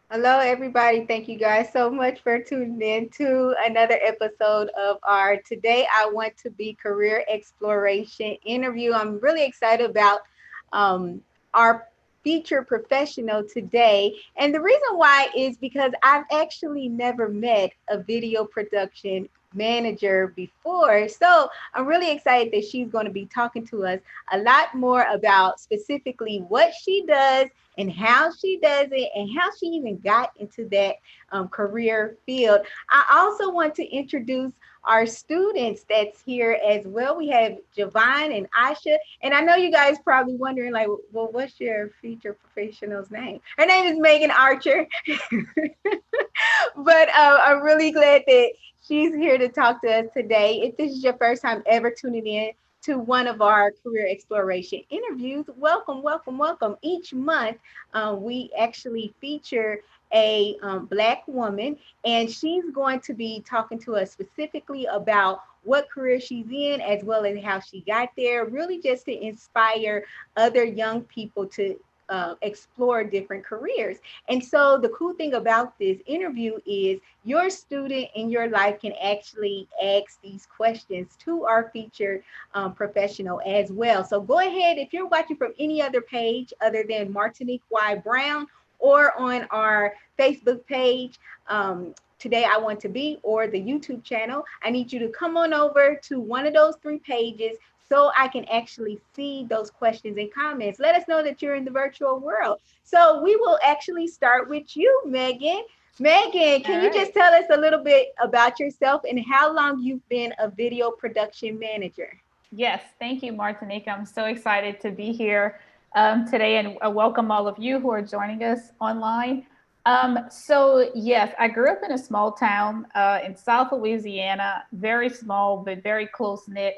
Hello, everybody. Thank you guys so much for tuning in to another episode of our Today I Want to Be Career Exploration interview. I'm really excited about our featured professional today. And the reason why is because I've actually never met a video production manager before. So I'm really excited that she's going to be talking to us a lot more about specifically what she does and how she does it and how she even got into that career field. I also want to introduce our students that's here as well. We have Javon and Aisha. And I know you guys probably wondering, like, well, what's your future professional's name? Her name is Megan Archer. But I'm really glad that she's here to talk to us today. If this is your first time ever tuning in to one of our career exploration interviews, welcome, welcome, welcome. Each month, we actually feature a Black woman, and she's going to be talking to us specifically about what career she's in, as well as how she got there, really just to inspire other young people to explore different careers. And so the cool thing about this interview is your student in your life can actually ask these questions to our featured professional as well. So go ahead, if you're watching from any other page other than Martinique Y. Brown, or on our Facebook page, Today I Want to Be, or the YouTube channel. I need you to come on over to one of those three pages so I can actually see those questions and comments. Let us know that you're in the virtual world. So we will actually start with you, Megan. Megan, All can you just right. tell us a little bit about yourself and how long you've been a video production manager? Yes, thank you, Martinica. I'm so excited to be here today and welcome all of you who are joining us online. So, yes, I grew up in a small town in South Louisiana, very small but very close knit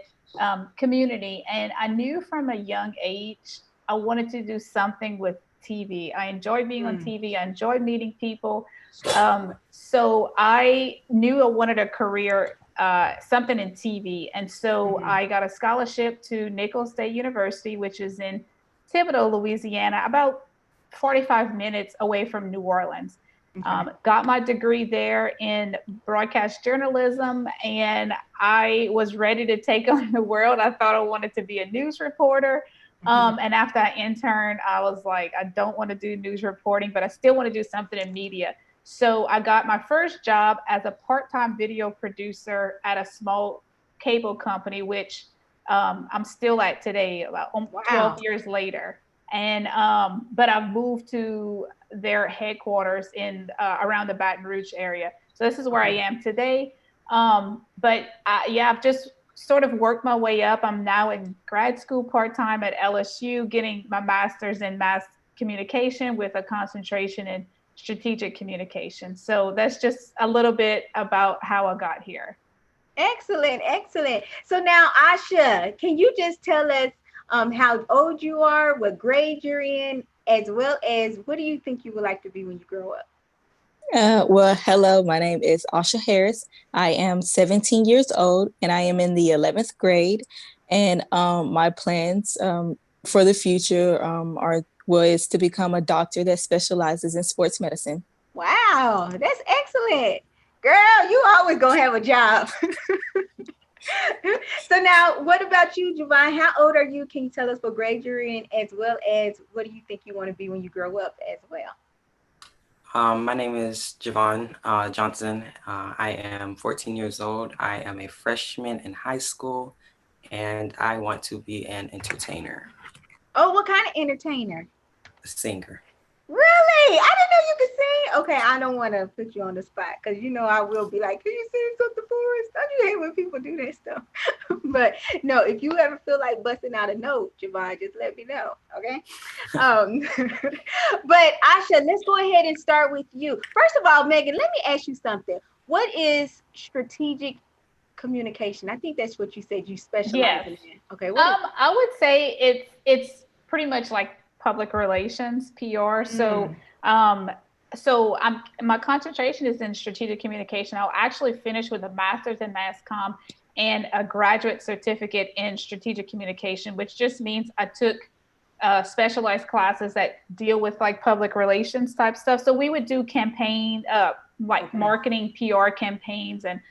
community. And I knew from a young age I wanted to do something with TV. I enjoyed being on Mm, TV, I enjoyed meeting people. So I knew I wanted a career, something in TV. And so mhm, I got a scholarship to Nicholls State University, which is in Thibodaux, Louisiana, about 45 minutes away from New Orleans. okay. Got my degree there in broadcast journalism, and I was ready to take on the world. I thought I wanted to be a news reporter. Mhm. And after I interned, I was like, I don't want to do news reporting, but I still want to do something in media. So I got my first job as a part-time video producer at a small cable company, which I'm still at today, about 12 Wow. years later. And but I've moved to their headquarters in around the Baton Rouge area. So this is where I Okay. am today. Yeah, I've just sort of worked my way up. I'm now in grad school part time at LSU, getting my master's in mass communication with a concentration in strategic communication. So that's just a little bit about how I got here. Excellent, excellent. So now, Asha, can you just tell us how old you are, what grade you're in, as well as what do you think you would like to be when you grow up? Well, hello, my name is Asha Harris. I am 17 years old and I am in the 11th grade. And my plans for the future are was to become a doctor that specializes in sports medicine. Wow, that's excellent. Girl, you always gonna have a job. So now, what about you, Javon? How old are you? Can you tell us what grade you're in, as well as what do you think you want to be when you grow up as well? My name is Javon Johnson. I am 14 years old. I am a freshman in high school, and I want to be an entertainer, Oh, what kind of entertainer? a singer. Really? I didn't know you could sing. Okay, I don't want to put you on the spot because you know I will be like, "Can you sing something for us?" Don't you hate when people do that stuff? But no, if you ever feel like busting out a note, Javon, just let me know. Okay. Um, but Asha, let's go ahead and start with you. First of all, Megan, let me ask you something. What is strategic communication? I think that's what you said you specialize Yes. in. Okay, what is I would say it's pretty much like public relations, PR. it? Mm, Um, so my concentration is in strategic communication. I'll actually finish with a master's in mass comm and a graduate certificate in strategic communication, which just means I took specialized classes that deal with like public relations type stuff. So we would do campaign, like okay. marketing, PR campaigns, and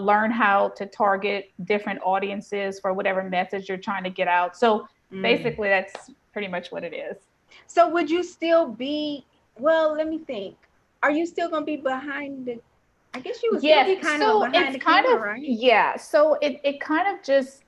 learn how to target different audiences for whatever message you're trying to get out. So Mm. basically, that's pretty much what it is. So would you still be, well, let me think. Are you still gonna be behind the, I guess you would still be Yes, kind of so behind it's the kind camera, of, right? yeah, so it kind of just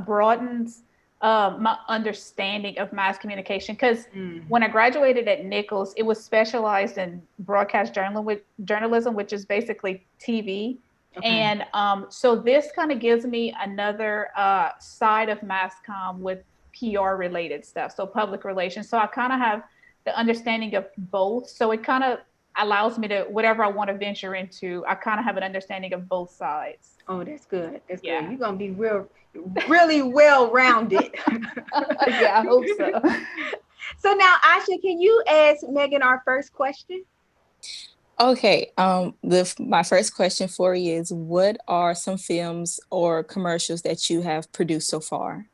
broadens my understanding of mass communication, because Mm. when I graduated at Nichols, it was specialized in broadcast journalism, which is basically TV. Okay. And so this kind of gives me another side of mass comm with PR related stuff, so public relations. So I kind of have the understanding of both. So it kind of allows me to, whatever I want to venture into, I kind of have an understanding of both sides. Oh, that's good. That's good. Yeah. You're gonna be really well rounded. Yeah, I hope so. So now, Asha, can you ask Megan our first question? Okay, my first question for you is what are some films or commercials that you have produced so far?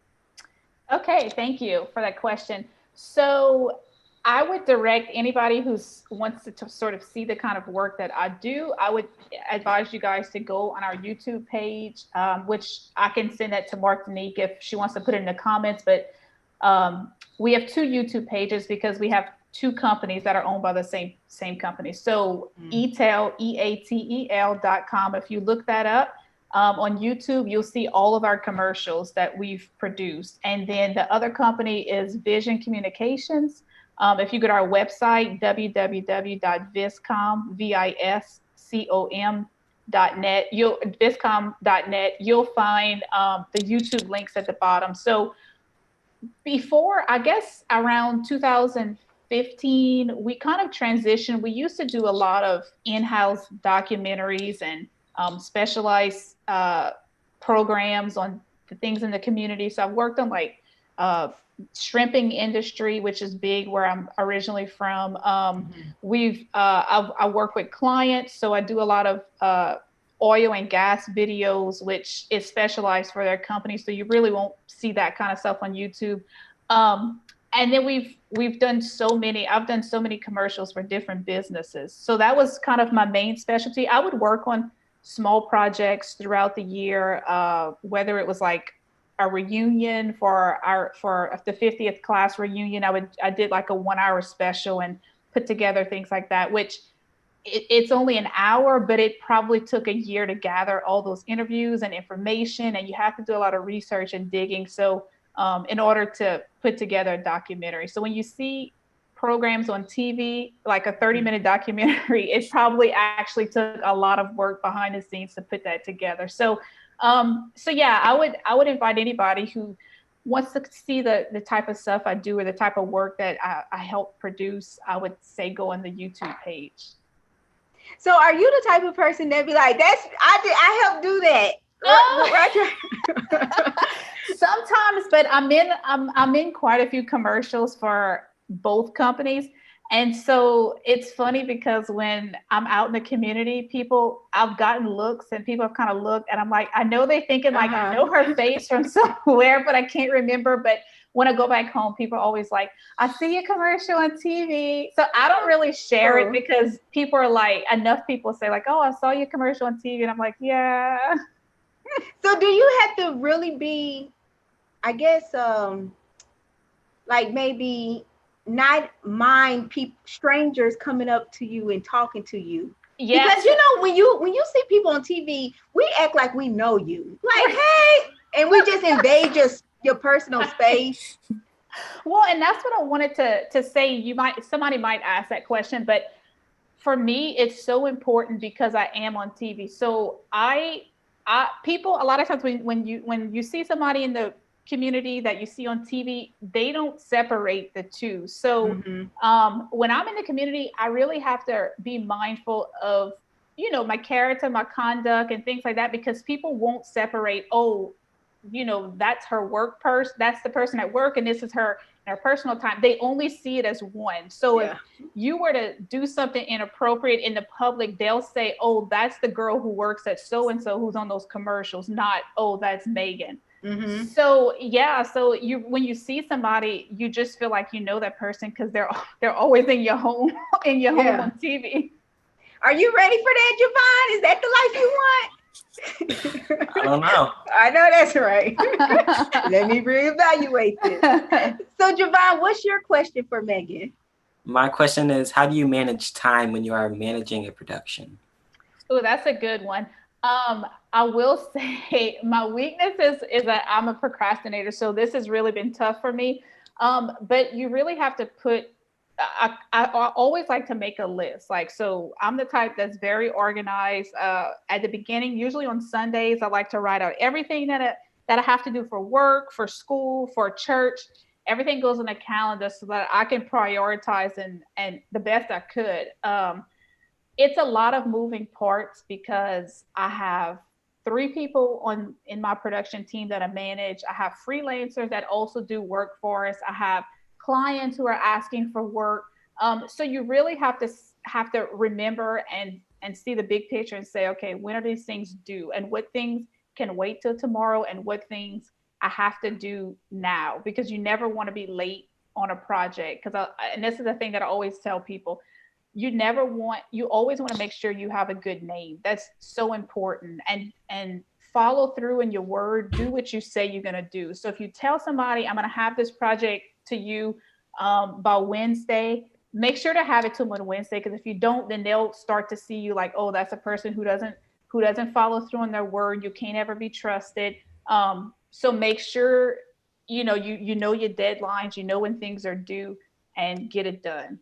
Okay, thank you for that question. So I would direct anybody who wants to sort of see the kind of work that I do. I would advise you guys to go on our YouTube page, which I can send that to Martinique if she wants to put it in the comments. But we have two YouTube pages because we have two companies that are owned by the same company. So Eatel, EATEL.com. If you look that up on YouTube, you'll see all of our commercials that we've produced. And then the other company is Vision Communications. If you go to our website, www.viscom, viscom.net, viscom.net, you'll find the YouTube links at the bottom. So before, I guess around 2015, we kind of transitioned. We used to do a lot of in-house documentaries and specialized programs on the things in the community. So I've worked on like shrimping industry, which is big where I'm originally from. I work with clients, so I do a lot of oil and gas videos, which is specialized for their company. So you really won't see that kind of stuff on YouTube. And then I've done so many commercials for different businesses. So that was kind of my main specialty. I would work on small projects throughout the year, whether it was like a reunion for the 50th class reunion. I did like a 1 hour special and put together things like that, which it's only an hour, but it probably took a year to gather all those interviews and information, and you have to do a lot of research and digging. So in order to put together a documentary. So when you see programs on TV, like a 30-minute documentary, it probably actually took a lot of work behind the scenes to put that together. So yeah, I would invite anybody who wants to see the type of stuff I do or the type of work that I help produce. I would say go on the YouTube page. So are you the type of person that be like, I helped do that? Sometimes, but I'm in quite a few commercials for both companies. And so it's funny because when I'm out in the community, I've gotten looks and people have kind of looked and I'm like, I know they're thinking like, I know her face from somewhere, but I can't remember. But when I go back home, people are always like, I see a commercial on TV. So I don't really share it because people are like, enough people say like, oh, I saw your commercial on TV. And I'm like, yeah. So do you have to really be, I guess, like maybe not mind strangers coming up to you and talking to you? Yes. Because when you see people on TV, we act like we know you. Like, hey, and we just invade your personal space. Well, and that's what I wanted to say. Somebody might ask that question, but for me, it's so important because I am on TV. So people, a lot of times when you see somebody in the community that you see on TV, they don't separate the two. So when I'm in the community, I really have to be mindful of, my character, my conduct and things like that, because people won't separate, that's her work person, that's the person at work, and this is her personal time. They only see it as one. So if you were to do something inappropriate in the public, they'll say, oh, that's the girl who works at so-and-so who's on those commercials, not, oh, that's Megan. So when you see somebody, you just feel like you know that person because they're always in your home home on TV. Are you ready for that, Javon? Is that the life you want? I don't know. I know that's right. Let me reevaluate this. So Javon, what's your question for Megan? My question is, how do you manage time when you are managing a production? Oh, that's a good one. I will say my weakness is that I'm a procrastinator. So this has really been tough for me. But you really have to I always like to make a list. So I'm the type that's very organized. At the beginning, usually on Sundays, I like to write out everything that I have to do for work, for school, for church. Everything goes on a calendar so that I can prioritize and the best I could. It's a lot of moving parts because I have 3 people in my production team that I manage. I have freelancers that also do work for us. I have clients who are asking for work. So you really have to remember and see the big picture and say, okay, when are these things due and what things can wait till tomorrow and what things I have to do now, because you never want to be late on a project. And this is the thing that I always tell people. You always want to make sure you have a good name. That's so important. And follow through in your word, do what you say you're going to do. So if you tell somebody, I'm going to have this project to you by Wednesday, make sure to have it to them on Wednesday, because if you don't, then they'll start to see you like, oh, that's a person who doesn't follow through on their word. You can't ever be trusted. So make sure you know you know your deadlines, you know when things are due, and get it done.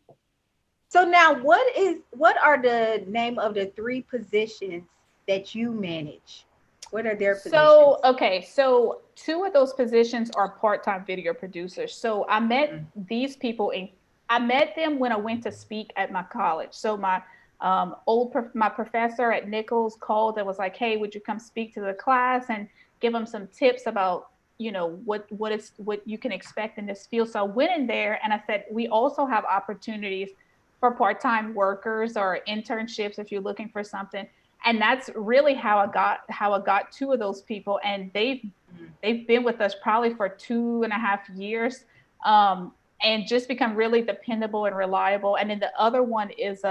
So now, what are the name of the three positions that you manage? What are their So, positions? okay, so two of those positions are part-time video producers. So I met Mm, these people in, I met them when I went to speak at my college. So my my professor at Nichols called and was like, "Hey, would you come speak to the class and give them some tips about, you know, what you can expect in this field?" So I went in there and I said, "We also have opportunities for part-time workers or internships if you're looking for something." And that's really how I got two of those people, and mm, they've been with us probably for 2.5 years, um, and just become really dependable and reliable. And then the other one is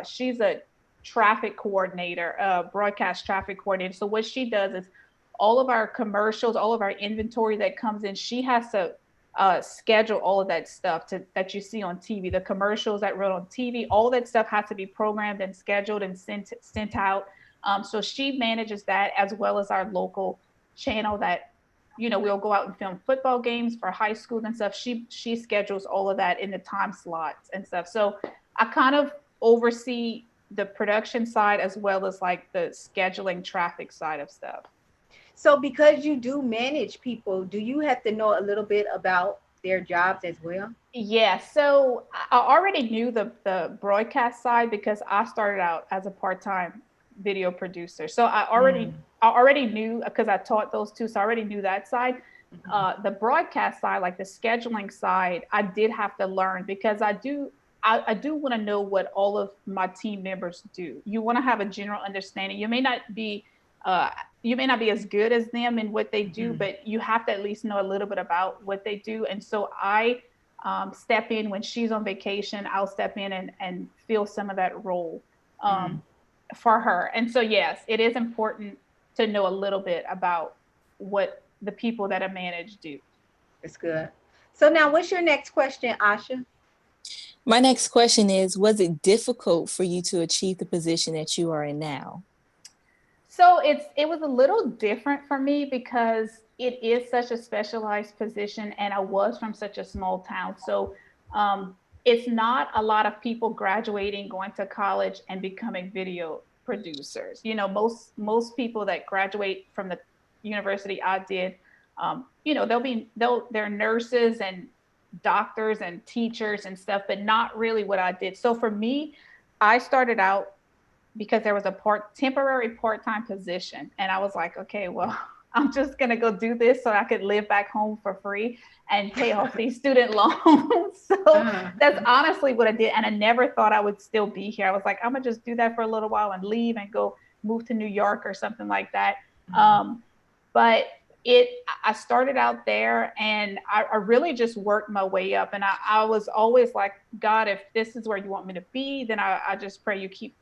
she's a traffic coordinator, broadcast traffic coordinator. So what she does is all of our commercials, all of our inventory that comes in, she has to schedule all of that stuff that you see on TV, the commercials that run on TV, all that stuff has to be programmed and scheduled and sent out. So she manages that, as well as our local channel that, you know, we'll go out and film football games for high school and stuff. She schedules all of that in the time slots and stuff. So I kind of oversee the production side as well as like the scheduling traffic side of stuff. So because you do manage people, do you have to know a little bit about their jobs as well? Yeah, so I already knew the broadcast side because I started out as a part-time video producer. So Mm, I already knew, because I taught those two, so I already knew that side. mhm, The broadcast side, like the scheduling side, I did have to learn because I do want to know what all of my team members do. You want to have a general understanding. Uh, you may not be as good as them in what they do, mhm, but you have to at least know a little bit about what they do. And so I step in when she's on vacation. I'll step in and fill some of that role mm. um, for her. And so, yes, it is important to know a little bit about what the people that I manage do. That's good. So now, what's your next question, Asha? My next question is, was it difficult for you to achieve the position that you are in now? So it was a little different for me because it is such a specialized position, and I was from such a small town. So it's not a lot of people graduating, going to college, and becoming video producers. You know, most people that graduate from the university I did, you know, they're nurses and doctors and teachers and stuff, but not really what I did. So for me, I started out because there was a temporary part-time position, and I was like, okay, well, I'm just gonna go do this so I could live back home for free and pay off these student loans. So Uh, that's honestly what I did, and I never thought I would still be here. I was like, I'm gonna just do that for a little while and leave and go move to New York or something like that. mm, um, but I started out there, and I really just worked my way up. And I was always like, God, if this is where you want me to be, then I just pray you keep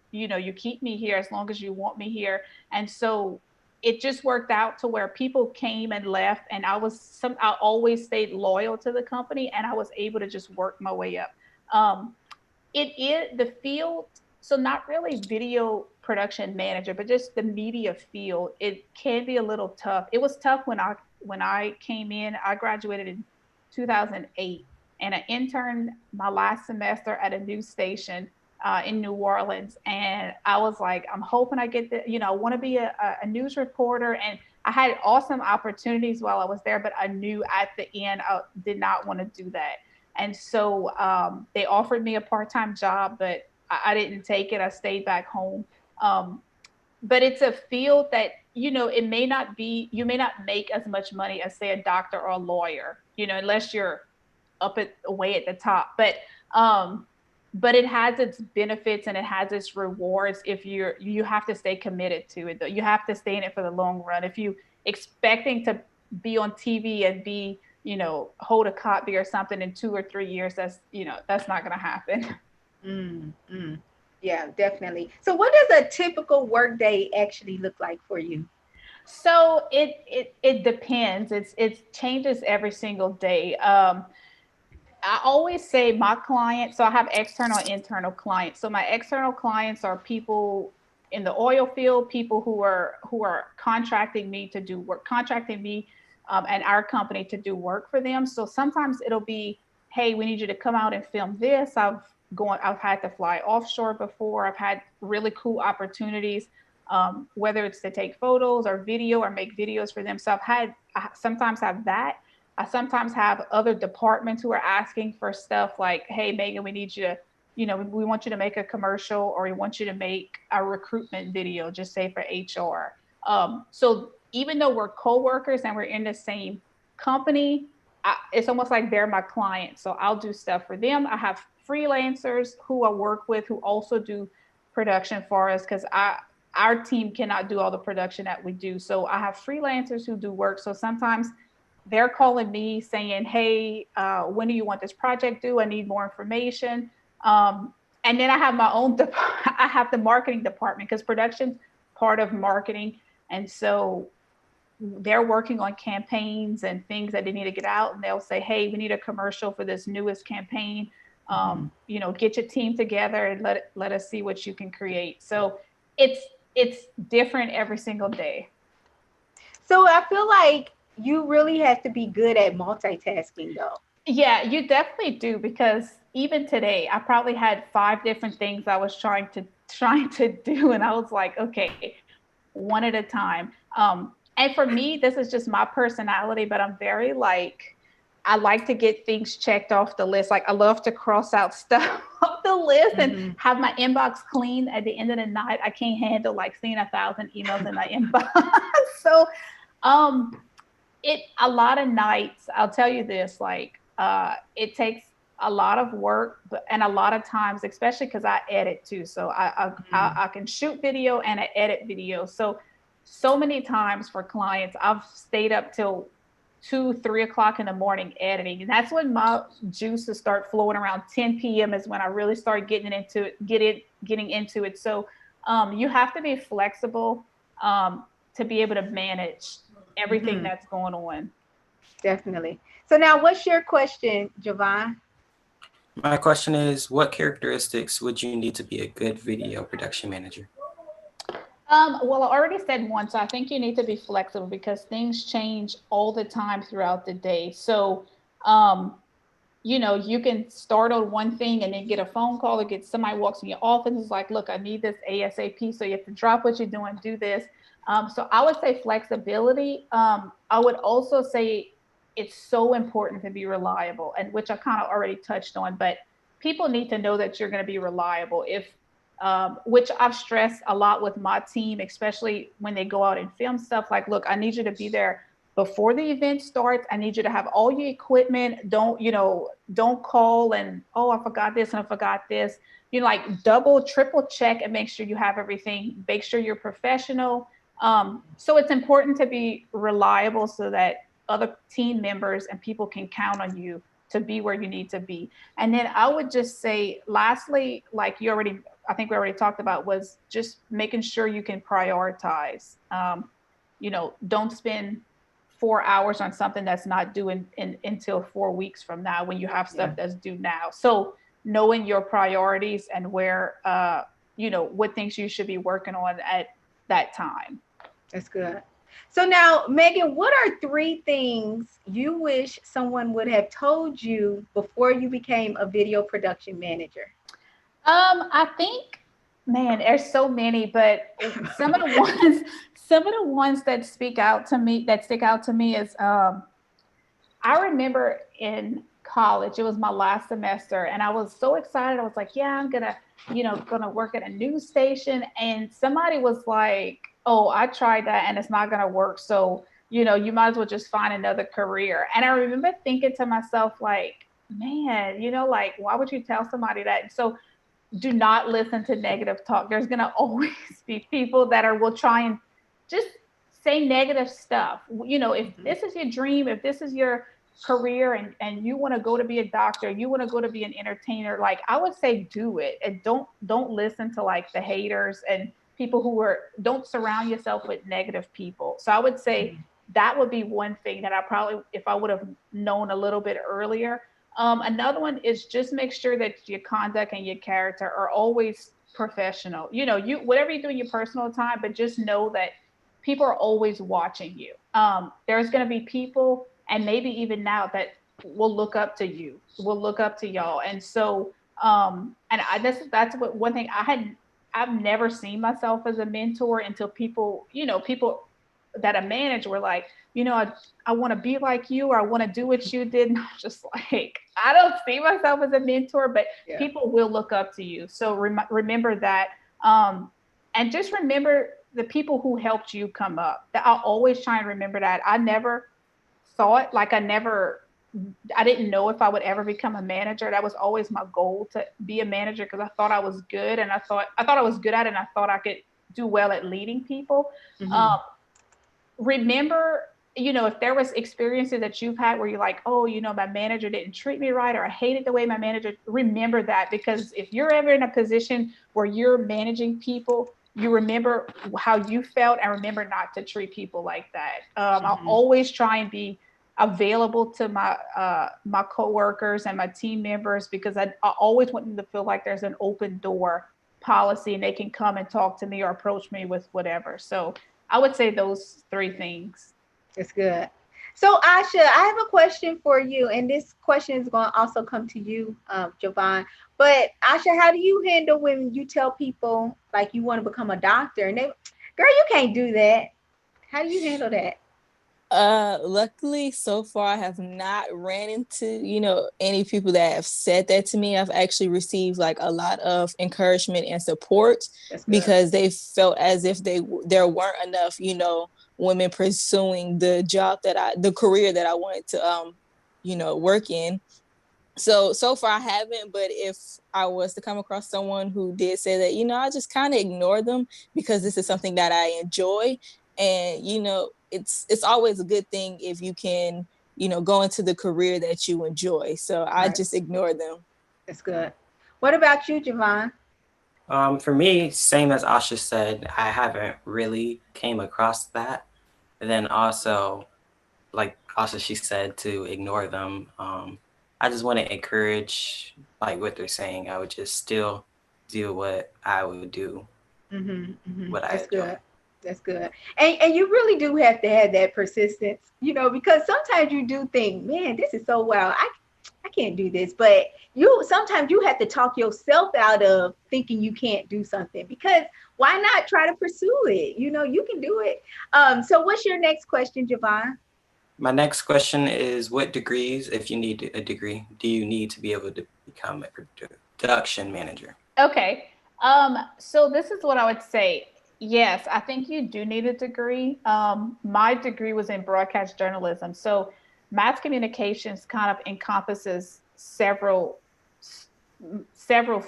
me here as long as you want me here. And so it just worked out to where people came and left, and I always stayed loyal to the company, and I was able to just work my way up. It is the field, so not really video production manager, but just the media field. It can be a little tough. It was tough when I came in. I graduated in 2008, and I interned my last semester at a news station in New Orleans. And I was like, I'm hoping I get I want to be a news reporter. And I had awesome opportunities while I was there, but I knew at the end I did not want to do that. And so they offered me a part-time job, but I didn't take it. I stayed back home. Um, but it's a field that, you may not make as much money as, say, a doctor or a lawyer, unless you're away at the top. But it has its benefits and it has its rewards if you have to stay committed to it. You have to stay in it for the long run. If you expecting to be on TV and be, hold a copy or something in 2 or 3 years, that's not going to happen. mm, mm. Yeah, definitely. So, what does a typical work day actually look like for you? So it depends. It changes every single day. I always say my clients, so I have external and internal clients. So my external clients are people in the oil field, people who are contracting me to do work, contracting me and our company to do work for them. So sometimes it'll be, hey, we need you to come out and film this. I've had to fly offshore before. I've had really cool opportunities, whether it's to take photos or video or make videos for them. So I sometimes have that. I sometimes have other departments who are asking for stuff like, hey, Megan, we need you to, we want you to make a commercial, or we want you to make a recruitment video, just say for HR. So even though we're coworkers and we're in the same company, it's almost like they're my clients. So I'll do stuff for them. I have freelancers who I work with who also do production for us, because our team cannot do all the production that we do. So I have freelancers who do work. So sometimes they're calling me saying, hey, when do you want this project due? I need more information. And then I have my own, I have the marketing department, because production's part of marketing. And so they're working on campaigns and things that they need to get out. And they'll say, hey, we need a commercial for this newest campaign. Get your team together and let us see what you can create. So it's different every single day. So I feel like you really have to be good at multitasking though. Yeah, you definitely do, because even today I probably had 5 different things I was trying to do, and I was like, okay, one at a time. And for me, this is just my personality, but I'm very like, I like to get things checked off the list. Like I love to cross out stuff off the list and have my inbox clean at the end of the night. I can't handle like seeing 1,000 emails in my inbox. So a lot of nights, I'll tell you this, like it takes a lot of work, and a lot of times, especially because I edit too. So I can shoot video and I edit video. So many times for clients, I've stayed up till 2-3 o'clock in the morning editing, and that's when my juices start flowing. Around 10 p.m. is when I really start getting into it. So you have to be flexible to be able to manage everything that's going on. Definitely. So now, what's your question, Javon? My question is, what characteristics would you need to be a good video production manager? Well, I already said one, so I think you need to be flexible, because things change all the time throughout the day. So, you can start on one thing and then get a phone call, or get somebody walks in your office and is like, look, I need this ASAP. So you have to drop what you're doing, do this. So I would say flexibility. I would also say it's so important to be reliable, and which I kind of already touched on, but people need to know that you're going to be reliable. Which I've stressed a lot with my team, especially when they go out and film stuff. Like, look, I need you to be there before the event starts. I need you to have all your equipment. Don't call and, oh, I forgot this and I forgot this. Like double, triple check and make sure you have everything. Make sure you're professional. So it's important to be reliable so that other team members and people can count on you to be where you need to be. And then I would just say, lastly, like I think we already talked about, was just making sure you can prioritize. Don't spend 4 hours on something that's not due until 4 weeks from now, when you have stuff that's due now. So knowing your priorities and where, what things you should be working on at that time. That's good. So now, Megan, what are 3 things you wish someone would have told you before you became a video production manager? I think, man, there's so many, but some of the ones that stick out to me is, I remember in college, it was my last semester, and I was so excited. I was like, yeah, I'm gonna work at a news station. And somebody was like, oh, I tried that and it's not gonna work. So, you might as well just find another career. And I remember thinking to myself, like, man, like, why would you tell somebody that? So do not listen to negative talk. There's gonna always be people that will try and just say negative stuff. If this is your dream, if this is your career, and you want to go to be a doctor, you want to go to be an entertainer, like, I would say do it. And don't listen to like the haters and people don't surround yourself with negative people. So I would say that would be one thing that I probably, if I would have known a little bit earlier. Another one is just make sure that your conduct and your character are always professional. You whatever you do in your personal time, but just know that people are always watching you. There's going to be people, and maybe even now, that will look up to you, will look up to y'all. And so, that's what one thing I've never seen myself as a mentor until people that I manage were like, I want to be like you, or I want to do what you did. And I'm just like, I don't see myself as a mentor, but people will look up to you. So remember that. And just remember the people who helped you come up. I'll always try and remember that. I never thought, like, I didn't know if I would ever become a manager. That was always my goal, to be a manager, because I thought I was good, and I thought I was good at it, and I thought I could do well at leading people. Remember, if there was experiences that you've had where you're like, oh, my manager didn't treat me right, or I hated the way my manager, remember that, because if you're ever in a position where you're managing people, you remember how you felt, and remember not to treat people like that. I'll always try and be available to my coworkers and my team members, because I always want them to feel like there's an open door policy and they can come and talk to me or approach me with whatever. So I would say those three things. That's good. So Asha, I have a question for you, and this question is going to also come to you, Javon. But Asha, how do you handle when you tell people like you want to become a doctor, and they, girl, you can't do that? How do you handle that? Luckily so far I have not ran into, any people that have said that to me. I've actually received like a lot of encouragement and support, because they felt as if there weren't enough, women pursuing the career that I wanted to, work in. So far I haven't, but if I was to come across someone who did say that, I just kind of ignore them, because this is something that I enjoy. And, it's always a good thing if you can, go into the career that you enjoy. So I just ignore them. That's good. What about you, Javon? For me, same as Asha said, I haven't really came across that. And then also, like Asha, she said, to ignore them. I just want to encourage, like, what they're saying. I would just still do what I would do, what I That's enjoy. good. That's good. And you really do have to have that persistence, because sometimes you do think, man, this is so wild. I can't do this. But sometimes you have to talk yourself out of thinking you can't do something, because why not try to pursue it? You can do it. So what's your next question, Javon? My next question is, what degrees, if you need a degree, do you need to be able to become a production manager? Okay. So this is what I would say. Yes, I think you do need a degree. My degree was in broadcast journalism. So mass communications kind of encompasses several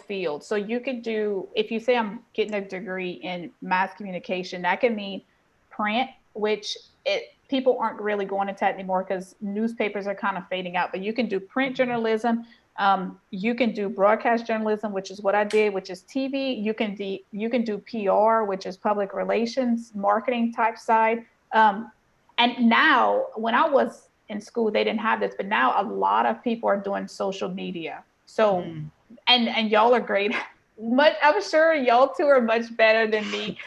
fields. So you could do, if you say I'm getting a degree in mass communication, that can mean print, which people aren't really going into that anymore because newspapers are kind of fading out, but you can do print journalism. You can do broadcast journalism, which is what I did, which is TV. You can do PR, which is public relations, marketing type side. And now, when I was in school, they didn't have this, but now a lot of people are doing social media. So, and y'all are great. I'm sure y'all two are much better than me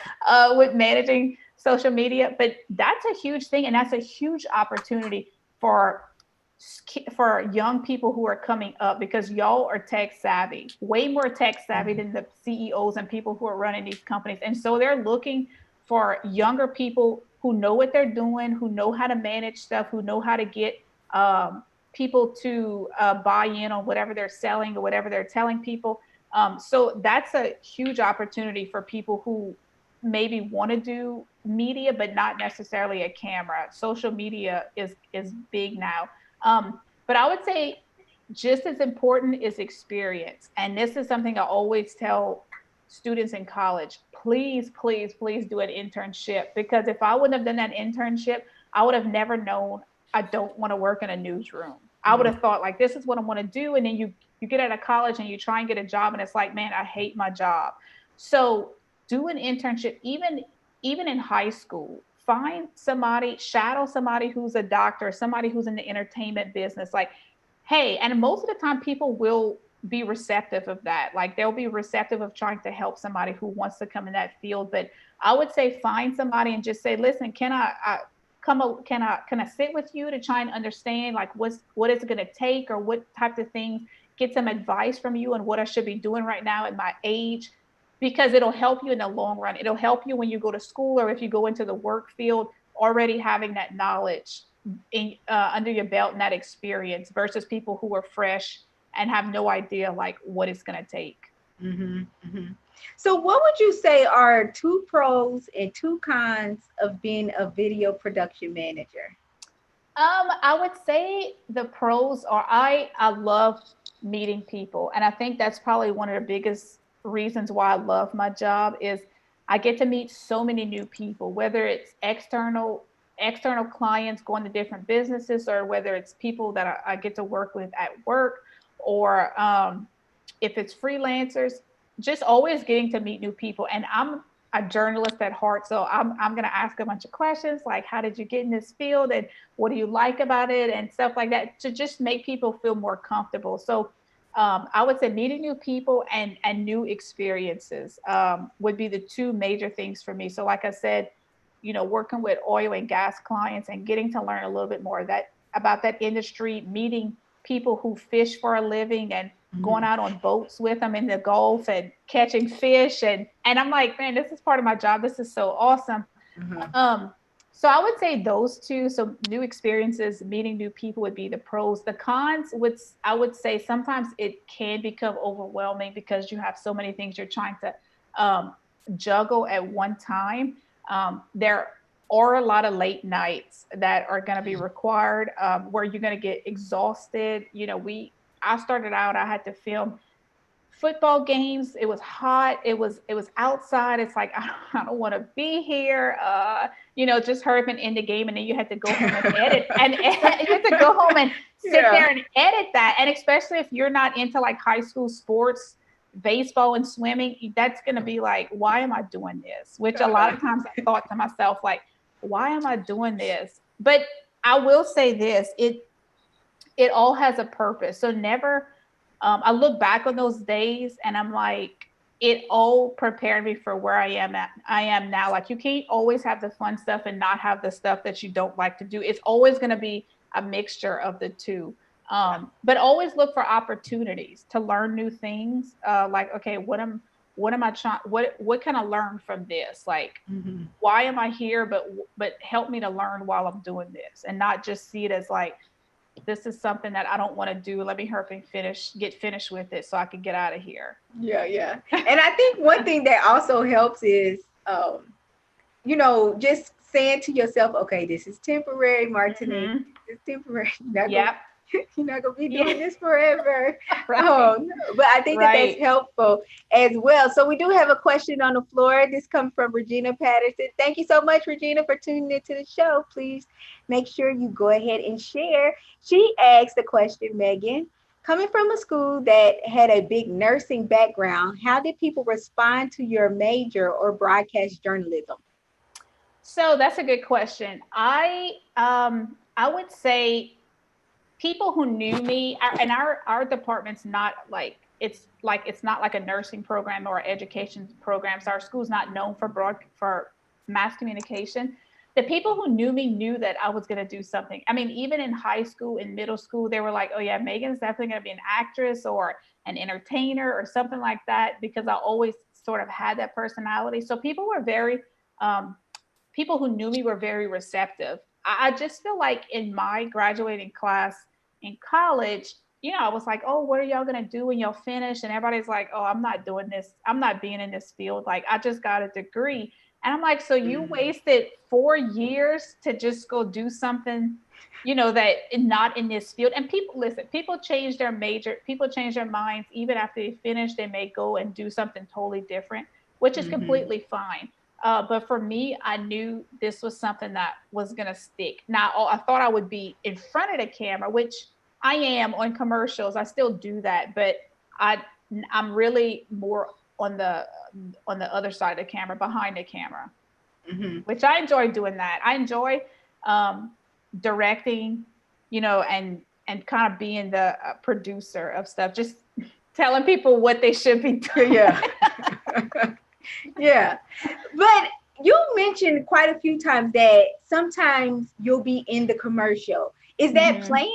with managing social media, but that's a huge thing, and that's a huge opportunity for young people who are coming up, because y'all are tech savvy, way more tech savvy than the CEOs and people who are running these companies. And so they're looking for younger people who know what they're doing, who know how to manage stuff, who know how to get people to buy in on whatever they're selling or whatever they're telling people. So that's a huge opportunity for people who maybe want to do media, but not necessarily a camera. Social media is big now. But I would say just as important is experience. And this is something I always tell students in college. Please, please, please do an internship, because if I wouldn't have done that internship, I would have never known I don't want to work in a newsroom. I would have thought like, this is what I want to do. And then you get out of college and you try and get a job and it's like, man, I hate my job. So do an internship, even in high school. Find somebody, shadow somebody who's a doctor, somebody who's in the entertainment business. Like, hey, and most of the time people will be receptive of that. Like they'll be receptive of trying to help somebody who wants to come in that field. But I would say find somebody and just say, listen, can I sit with you to try and understand like what is it going to take, or what type of things, get some advice from you on what I should be doing right now at my age, because it'll help you in the long run. It'll help you when you go to school, or if you go into the work field, already having that knowledge under your belt and that experience, versus people who are fresh and have no idea like what it's going to take. Mm-hmm, mm-hmm. So what would you say are two pros and two cons of being a video production manager? I would say the pros are I love meeting people, and I think that's probably one of the biggest reasons why I love my job is I get to meet so many new people, whether it's external clients going to different businesses, or whether it's people that I get to work with at work, or if it's freelancers, just always getting to meet new people. And I'm a journalist at heart, so I'm going to ask a bunch of questions like, how did you get in this field, and what do you like about it, and stuff like that, to just make people feel more comfortable. So I would say meeting new people and new experiences would be the two major things for me. So like I said, working with oil and gas clients and getting to learn a little bit more of that about that industry, meeting people who fish for a living and going out on boats with them in the Gulf and catching fish. And I'm like, man, this is part of my job. This is so awesome. So I would say those two. So new experiences, meeting new people would be the pros. The cons would, I would say sometimes it can become overwhelming because you have so many things you're trying to juggle at one time. There are a lot of late nights that are going to be required, where you're going to get exhausted. I started out, I had to film football games. It was hot. It was outside. It's like, I don't want to be here. Just hurry up and end the game. And then you had to go home and edit and you had to go home and sit there and edit that. And especially if you're not into like high school sports, baseball and swimming, that's going to be like, why am I doing this? Which a lot of times I thought to myself, like, why am I doing this? But I will say this, it all has a purpose. So never, I look back on those days and I'm like, it all prepared me for where I am now. Like, you can't always have the fun stuff and not have the stuff that you don't like to do. It's always going to be a mixture of the two. But always look for opportunities to learn new things. Like, okay, what am I trying? What can I learn from this? Like, why am I here? But help me to learn while I'm doing this, and not just see it as like, this is something that I don't want to do. Let me hurry and get finished with it so I can get out of here. Yeah. And I think one thing that also helps is, just saying to yourself, okay, this is temporary, Martinique. It's temporary. You're not gonna be doing this forever. Right. But I think that's helpful as well. So we do have a question on the floor. This comes from Regina Patterson. Thank you so much, Regina, for tuning into the show. Please make sure you go ahead and share. She asked the question, Megan, coming from a school that had a big nursing background, how did people respond to your major or broadcast journalism? So that's a good question. I would say people who knew me, and our department's not like, it's not like a nursing program or education program. So our school's not known for mass communication. The people who knew me knew that I was going to do something. I mean, even in high school, in middle school, they were like, oh yeah, Megan's definitely going to be an actress or an entertainer or something like that, because I always sort of had that personality. So people who knew me were very receptive. I just feel like in my graduating class in college, I was like, oh, what are y'all going to do when y'all finish? And everybody's like, oh, I'm not doing this. I'm not being in this field. Like, I just got a degree. And I'm like, so you wasted 4 years to just go do something, that not in this field. And people change their major, people change their minds. Even after they finish, they may go and do something totally different, which is completely fine. But for me, I knew this was something that was going to stick. Now, I thought I would be in front of the camera, which I am on commercials. I still do that, but I'm really more on the other side of the camera, behind the camera, which I enjoy doing that. I enjoy directing, and and kind of being the producer of stuff, just telling people what they should be doing. Yeah. Yeah. But you mentioned quite a few times that sometimes you'll be in the commercial. Is that planned?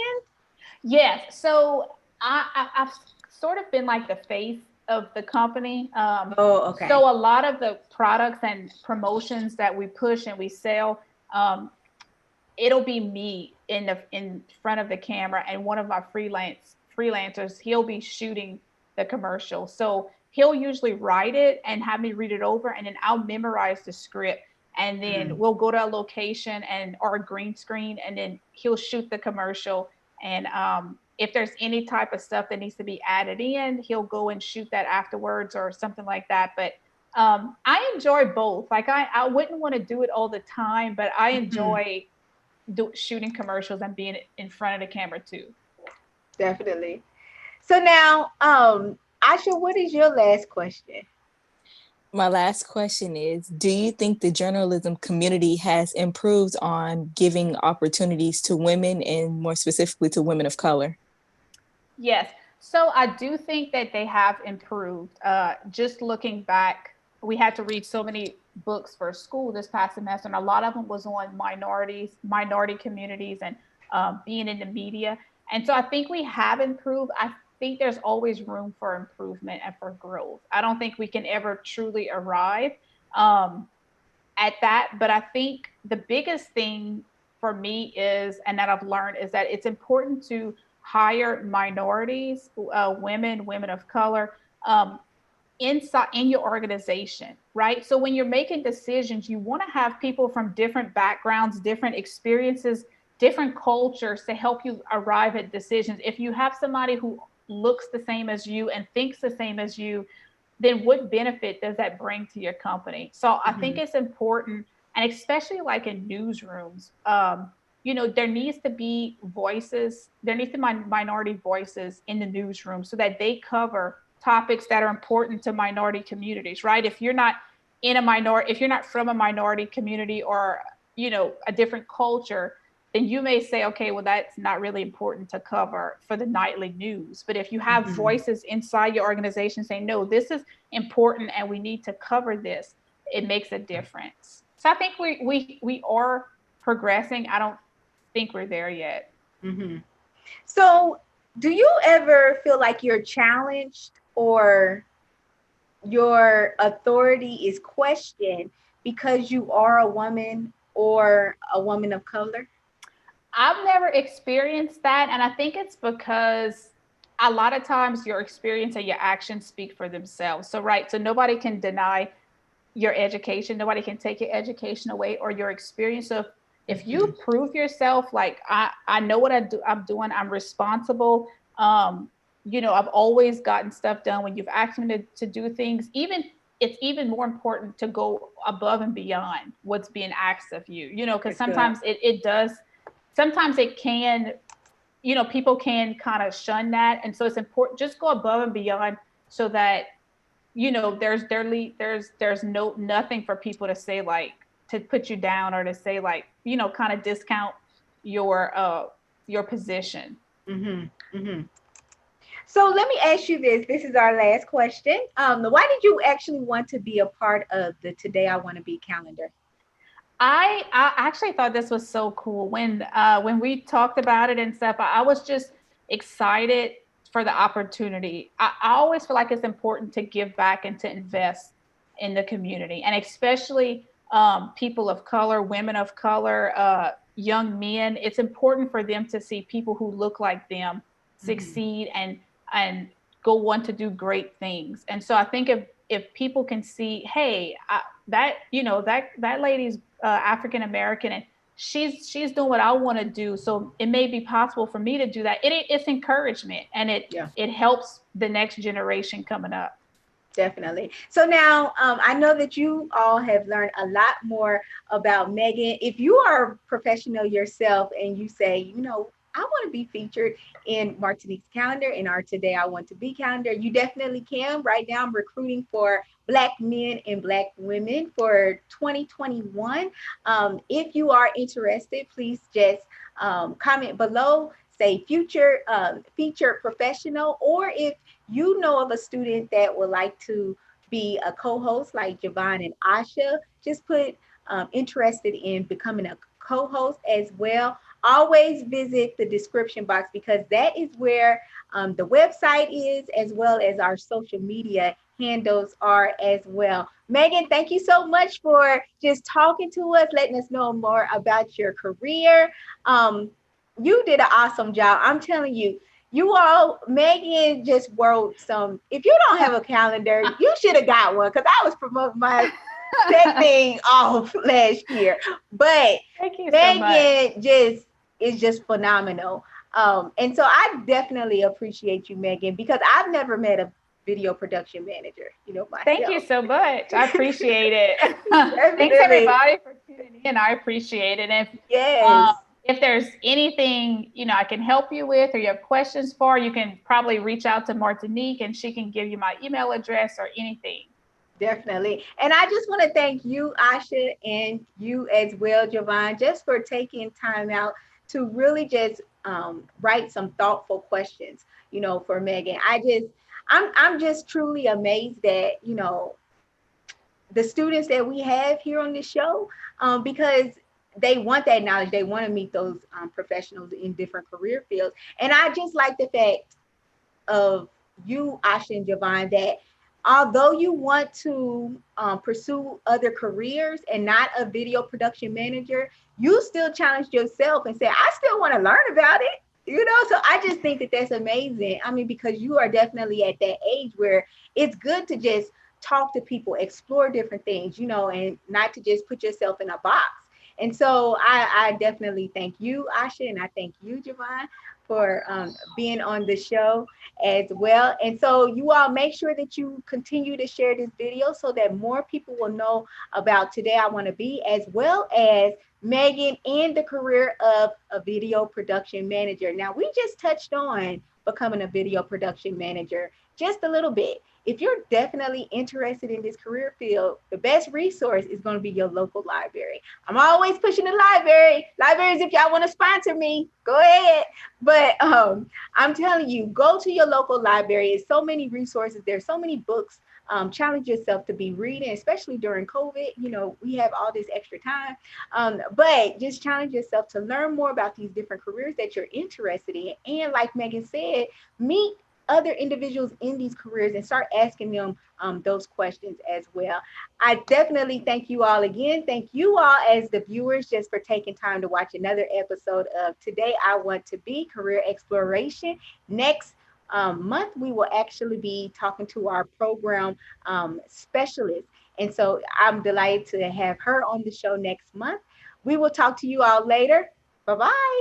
Yes. So I've sort of been like the face of the company. Oh, okay. So a lot of the products and promotions that we push and we sell, it'll be me in front of the camera, and one of my freelancers, he'll be shooting the commercial. So he'll usually write it and have me read it over, and then I'll memorize the script, and then we'll go to a location and or a green screen, and then he'll shoot the commercial. And if there's any type of stuff that needs to be added in, he'll go and shoot that afterwards or something like that. But I enjoy both. Like I wouldn't want to do it all the time, but I enjoy shooting commercials and being in front of the camera too. Definitely. So now, Asha, what is your last question? My last question is, do you think the journalism community has improved on giving opportunities to women and more specifically to women of color? Yes. So I do think that they have improved. Just looking back, we had to read so many books for school this past semester, and a lot of them was on minority communities, and being in the media. And so I think we have improved. I think there's always room for improvement and for growth. I don't think we can ever truly arrive at that. But I think the biggest thing for me is, and that I've learned, is that it's important to hire minorities, women of color, inside in your organization, right? So when you're making decisions, you want to have people from different backgrounds, different experiences, different cultures to help you arrive at decisions. If you have somebody who looks the same as you and thinks the same as you, then what benefit does that bring to your company? So I think it's important, and especially like in newsrooms, there needs to be voices, there needs to be minority voices in the newsroom so that they cover topics that are important to minority communities, right? If you're not if you're not from a minority community or, a different culture, then you may say, okay, well, that's not really important to cover for the nightly news. But if you have voices inside your organization saying, no, this is important and we need to cover this, it makes a difference. So I think we are progressing. I don't think we're there yet. So do you ever feel like you're challenged or your authority is questioned because you are a woman or a woman of color? I've never experienced that. And I think it's because a lot of times your experience and your actions speak for themselves. So, right. So nobody can deny your education. Nobody can take your education away or your experience. So if you prove yourself, like I know what I'm doing, I'm responsible. I've always gotten stuff done. When you've asked me to do things, it's even more important to go above and beyond what's being asked of you, because sometimes it does. Sometimes it can, people can kind of shun that. And so it's important, just go above and beyond so that, there's nothing for people to say, like, to put you down or to say, like, kind of discount your position. So let me ask you this. This is our last question. Why did you actually want to be a part of the Today I Want to Be calendar? I actually thought this was so cool. When we talked about it and stuff, I was just excited for the opportunity. I always feel like it's important to give back and to invest in the community, and especially people of color, women of color, young men. It's important for them to see people who look like them succeed and go on to do great things. And so I think if people can see, hey, that lady's African American and she's doing what I want to do, so it may be possible for me to do that. It's encouragement, and it helps the next generation coming up. Definitely. So now I know that you all have learned a lot more about Megan. If you are a professional yourself and you say, I want to be featured in Martinique's calendar, in our Today I Want to Be calendar, you definitely can. Right now, I'm recruiting for Black men and Black women for 2021. If you are interested, please just comment below, say future featured professional, or if you know of a student that would like to be a co-host like Javon and Asha, just put interested in becoming a co-host as well. Always visit the description box because that is where the website is, as well as our social media handles are as well. Megan, thank you so much for just talking to us, letting us know more about your career. Um, you did an awesome job. I'm telling you, you all, Megan just wrote some. If you don't have a calendar, you should have got one because I was promoting my that thing off last year. But Thank you so much. Megan just is just phenomenal. And so I definitely appreciate you, Megan, because I've never met a video production manager, Thank you myself. so much. I appreciate it. Thanks Definitely. everybody for tuning in. I appreciate it. Yes. If there's anything I can help you with, or you have questions for, you can probably reach out to Martinique, and she can give you my email address or anything. Definitely. And I just want to thank you, Asha, and you as well, Javon, just for taking time out to really just write some thoughtful questions, for Megan. I'm just truly amazed that, the students that we have here on this show, because they want that knowledge. They want to meet those professionals in different career fields. And I just like the fact of you, Asha and Javon, that although you want to pursue other careers and not a video production manager, you still challenged yourself and said, I still want to learn about it. So I just think that that's amazing. I mean, because you are definitely at that age where it's good to just talk to people, explore different things, and not to just put yourself in a box. And so I definitely thank you, Asha, and I thank you, Javon, for being on the show as well. And so you all make sure that you continue to share this video so that more people will know about Today I Want to Be, as well as Megan and the career of a video production manager. Now, we just touched on becoming a video production manager just a little bit. If you're definitely interested in this career field, the best resource is going to be your local library. I'm always pushing the library. Libraries, if y'all want to sponsor me, go ahead. But I'm telling you, go to your local library. There's so many resources. There's so many books. Challenge yourself to be reading, especially during COVID. We have all this extra time. But just challenge yourself to learn more about these different careers that you're interested in. And like Megan said, meet other individuals in these careers and start asking them those questions as well. I definitely thank you all again. Thank you all as the viewers just for taking time to watch another episode of Today I Want to Be Career Exploration. Next month, we will actually be talking to our program specialist. And so I'm delighted to have her on the show next month. We will talk to you all later. Bye-bye.